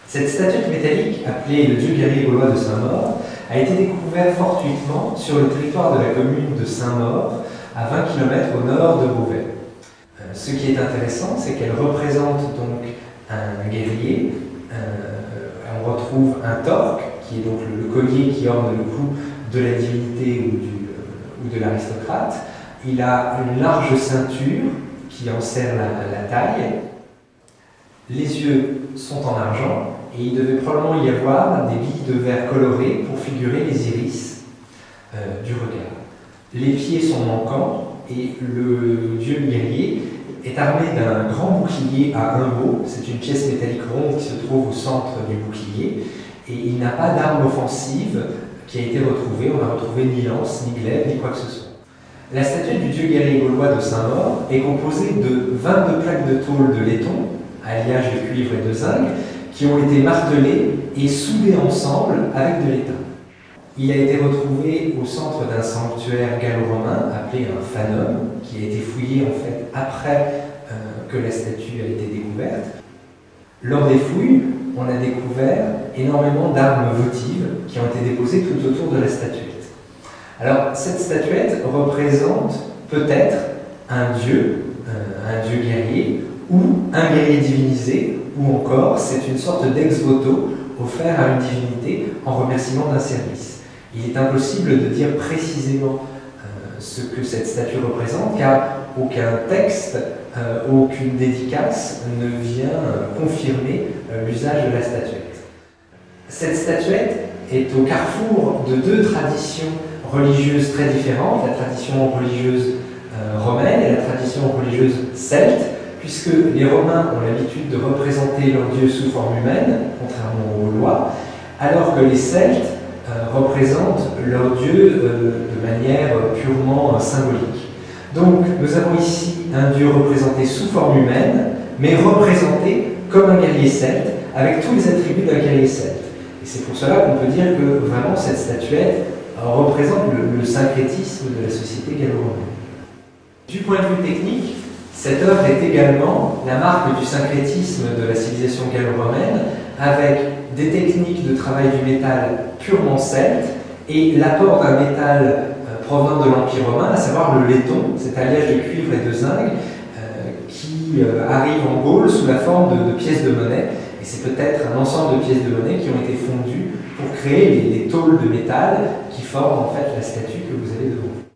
Cette statuette métallique, appelée le dieu guerrier gaulois de Saint-Maur, a été découverte fortuitement sur le territoire de la commune de Saint-Maur, à 20 km au nord de Beauvais. Ce qui est intéressant, c'est qu'elle représente donc un guerrier. On retrouve un torque, qui est donc le collier qui orne le cou de la divinité ou de l'aristocrate. Il a une large ceinture qui en serre la taille. Les yeux sont en argent et il devait probablement y avoir des billes de verre colorées pour figurer les iris du regard. Les pieds sont manquants et le dieu guerrier est armé d'un grand bouclier à un mot. C'est une pièce métallique ronde qui se trouve au centre du bouclier et il n'a pas d'arme offensive qui a été retrouvée. On n'a retrouvé ni lance, ni glaive, ni quoi que ce soit. La statuette du dieu guerrier gaulois de Saint-Maur est composée de 22 plaques de tôle de laiton, alliage de cuivre et de zinc, qui ont été martelées et soudées ensemble avec de l'étain. Il a été retrouvé au centre d'un sanctuaire gallo-romain appelé un fanum, qui a été fouillé en fait après que la statue a été découverte. Lors des fouilles, on a découvert énormément d'armes votives qui ont été déposées tout autour de la statuette. Alors, cette statuette représente peut-être un dieu guerrier, ou un guerrier divinisé, ou encore c'est une sorte d'ex-voto offert à une divinité en remerciement d'un service. Il est impossible de dire précisément ce que cette statue représente, car aucun texte, aucune dédicace ne vient confirmer l'usage de la statuette. Cette statuette est au carrefour de deux traditions religieuses très différentes, la tradition religieuse romaine et la tradition religieuse celte, puisque les Romains ont l'habitude de représenter leur dieu sous forme humaine, contrairement aux Gaulois, alors que les Celtes représentent leur dieu de manière purement symbolique. Donc nous avons ici un dieu représenté sous forme humaine, mais représenté comme un guerrier celte, avec tous les attributs d'un guerrier celte. Et c'est pour cela qu'on peut dire que vraiment cette statuette représente le syncrétisme de la société gallo-romaine. Du point de vue technique, cette œuvre est également la marque du syncrétisme de la civilisation gallo-romaine, avec des techniques de travail du métal purement celte et l'apport d'un métal provenant de l'Empire romain, à savoir le laiton, cet alliage de cuivre et de zinc qui arrive en Gaule sous la forme de pièces de monnaie. Et c'est peut-être un ensemble de pièces de monnaie qui ont été fondues pour créer les tôles de métal qui forment en fait la statue que vous avez devant vous.